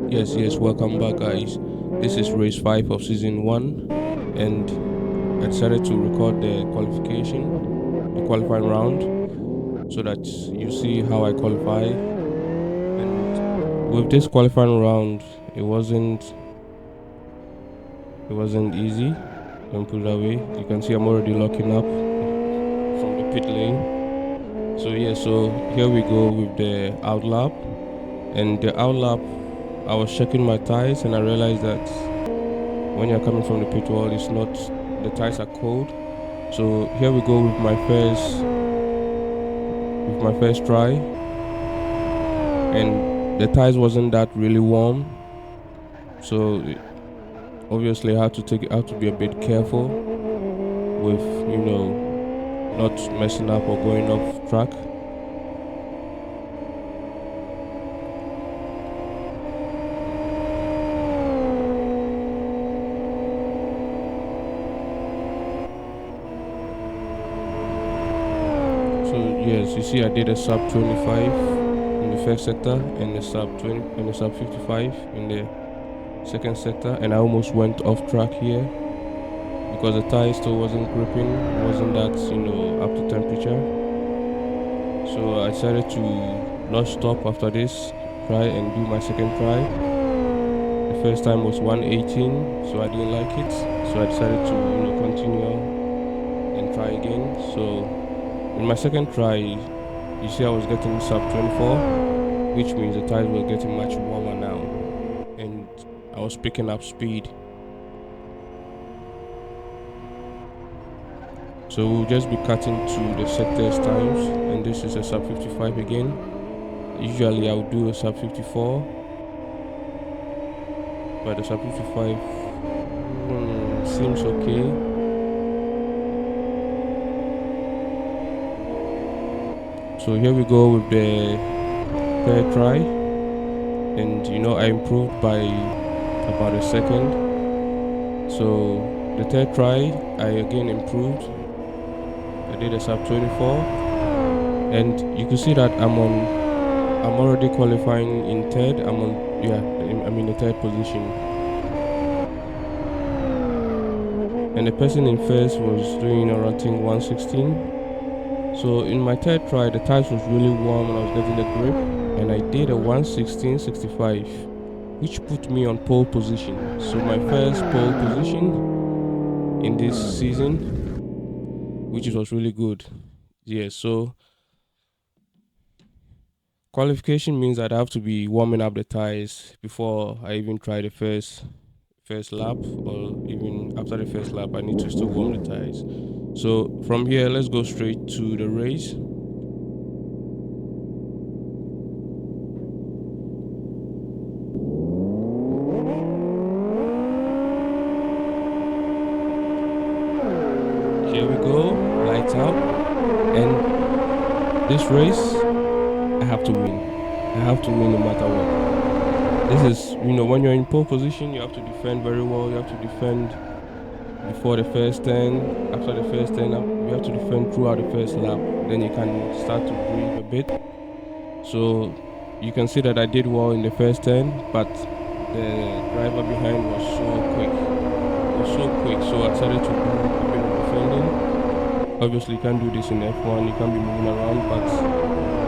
Yes, welcome back, guys. This is race 5 of season 1, and I decided to record the qualifying round, so that you see how I qualify. And with this qualifying round, it wasn't easy. Let me put it that way. You can see I'm already locking up from the pit lane. So here we go with the outlap. And the outlap, I was checking my tires, and I realized that when you're coming from the pit wall, it's not the tires are cold. So here we go with my first try, and the tires wasn't that really warm. So obviously I had to be a bit careful with not messing up or going off track. So yes, you see I did a sub 25 in the first sector and a sub 20 and a sub 55 in the second sector, and I almost went off track here because the tire still wasn't gripping, wasn't that up to temperature. So I decided to not stop after this try and do my second try. The first time was 118, so I didn't like it. So I decided to continue and try again. So in my second try, you see I was getting sub 24, which means the tires were getting much warmer now, and I was picking up speed. So we'll just be cutting to the sectors times, and this is a sub 55 again. Usually I would do a sub 54, but the sub 55 seems okay. So here we go with the third try, and I improved by about a second. So the third try, I again improved. I did a sub 24, and you can see that I'm already qualifying in third. I'm in the third position, and the person in first was doing around 116. So in my third try, the tires was really warm and I was getting the grip, and I did a 116.65, which put me on pole position. So my first pole position in this season, which was really good. Yeah, so qualification means that I have to be warming up the tires before I even try the first lap, or even after the first lap I need to still warm the tires. So from here, let's go straight to the race. Here we go, lights out. And this race, I have to win. I have to win no matter what. This is, when you're in pole position, you have to defend very well. You have to defend before the first turn, after the first turn, you have to defend throughout the first lap. Then you can start to breathe a bit. So you can see that I did well in the first turn, but the driver behind was so quick. It was so quick, so I decided to do a bit of defending. Obviously, you can't do this in F1. You can't be moving around, but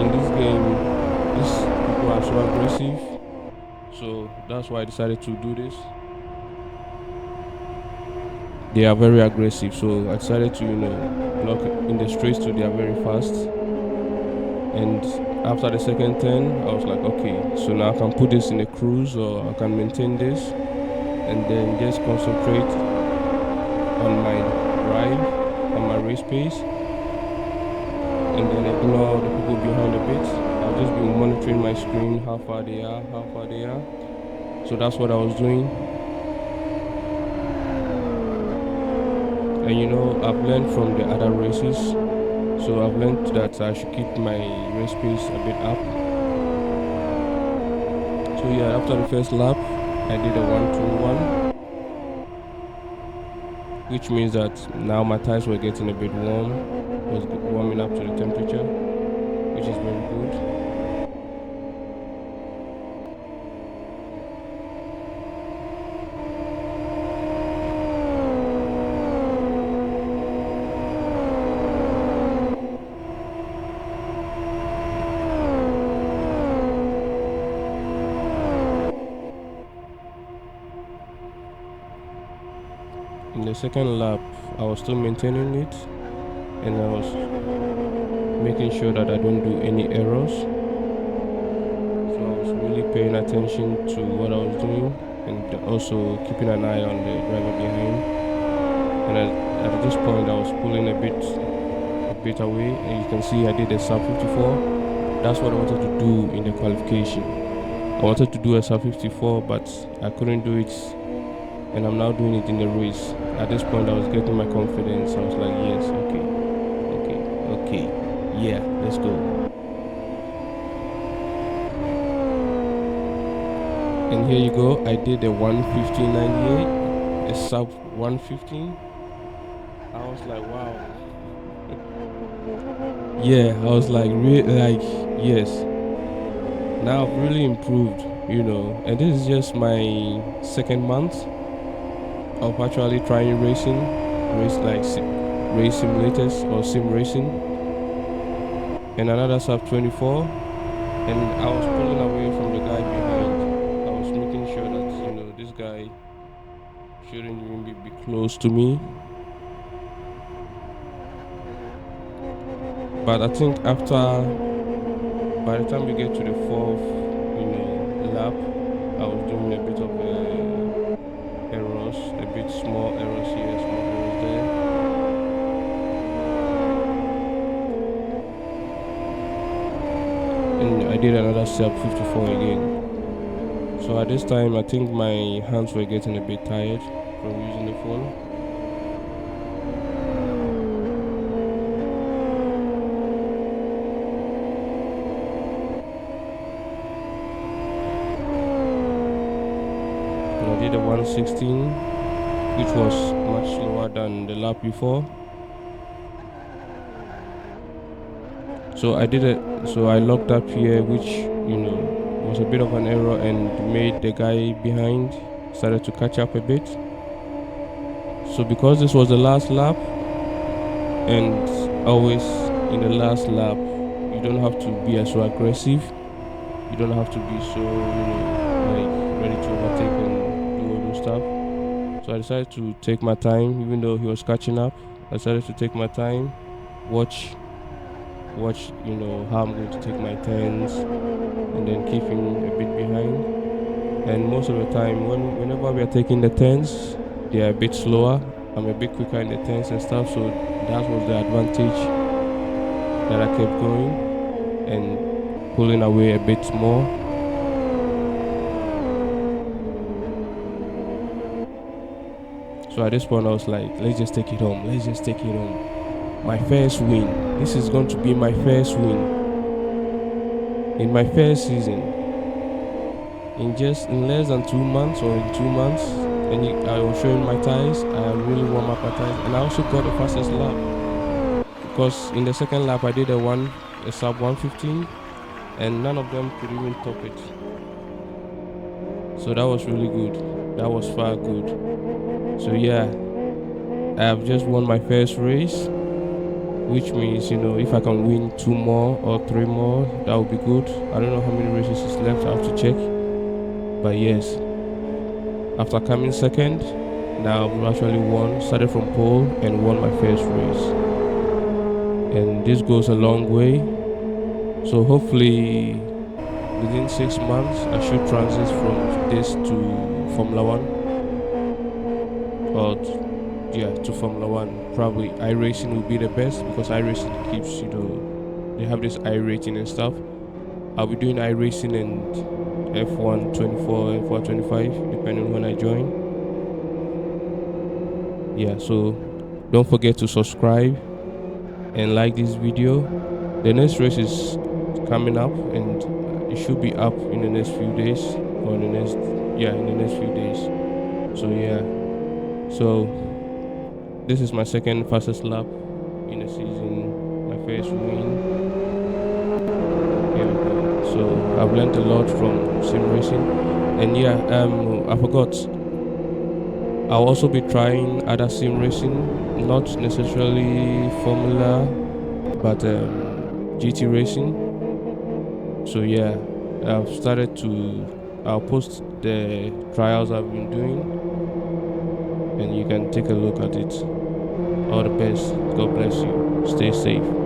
in this game, these people are so aggressive. So that's why I decided to do this. They are very aggressive, so I decided to block in the straights too. They are very fast, and after the second turn, I was like, okay, so now I can put this in a cruise, or I can maintain this, and then just concentrate on my drive, on my race pace, and then ignore the people behind a bit. I'll just be monitoring my screen, how far they are, how far they are. So that's what I was doing. And I've learned from the other races. So I've learned that I should keep my race pace a bit up. So yeah, after the first lap, I did a 121, which means that now my tires were getting a bit warm. Was warming up to the temperature, which is very good. the second lap, I was still maintaining it, and I was making sure that I don't do any errors. So I was really paying attention to what I was doing, and also keeping an eye on the driver behind. And at this point, I was pulling a bit away, and you can see I did a sub 54. That's what I wanted to do in the qualification. I wanted to do a sub 54, but I couldn't do it, and I'm now doing it in the race. At this point, I was getting my confidence. I was like, yes, okay, yeah, let's go. And here you go. I did a 1:15.98, a sub 1:15. I was like, wow. Yeah, I was like, yes. Now I've really improved, and this is just my second month of actually trying race like race simulators or sim racing, and another sub 24. And I was pulling away from the guy behind. I was making sure that this guy shouldn't even be close to me. But I think by the time we get to the fourth, lap, I was doing a bit of errors, a bit small errors here, small errors there. And I did another sub 54 again. So at this time, I think my hands were getting a bit tired from using the phone. And I did a 1:16, which was much slower than the lap before. So I locked up here, which was a bit of an error, and made the guy behind started to catch up a bit. So because this was the last lap, and always in the last lap, you don't have to be so aggressive. You don't have to be so like ready to overtake and do all those stuff. So I decided to take my time, even though he was catching up. I decided to take my time, watch how I'm going to take my turns, and then keep him a bit behind. And most of the time, whenever we are taking the turns, they are a bit slower. I'm a bit quicker in the turns and stuff, so that was the advantage that I kept going and pulling away a bit more. So at this point, I was like, let's just take it home. My first win. This is going to be my first win in my first season. In less than 2 months, or in 2 months, and I was showing my tires. I really warm up my tires, and I also got the fastest lap, because in the second lap I did a sub 1:15, and none of them could even top it. So that was really good. That was far good. So yeah, I have just won my first race, which means if I can win 2 more or 3 more, that would be good. I don't know how many races is left. I have to check. But yes, after coming second, now I've actually started from pole and won my first race. And this goes a long way. So hopefully within 6 months, I should transit from this to Formula 1. To Formula 1. Probably iRacing will be the best, because iRacing keeps, they have this iRating and stuff. I'll be doing iRacing and F1 24, F1 25, depending on when I join. Yeah, so don't forget to subscribe and like this video. The next race is coming up, and it should be up in the next few days, or in the next few days. So yeah, so this is my second fastest lap in the season, my first win. Here we go. So I've learned a lot from sim racing, and yeah, I forgot. I'll also be trying other sim racing, not necessarily Formula, but GT racing. So yeah, I'll post the trials I've been doing, and you can take a look at it. All the best. God bless you. Stay safe.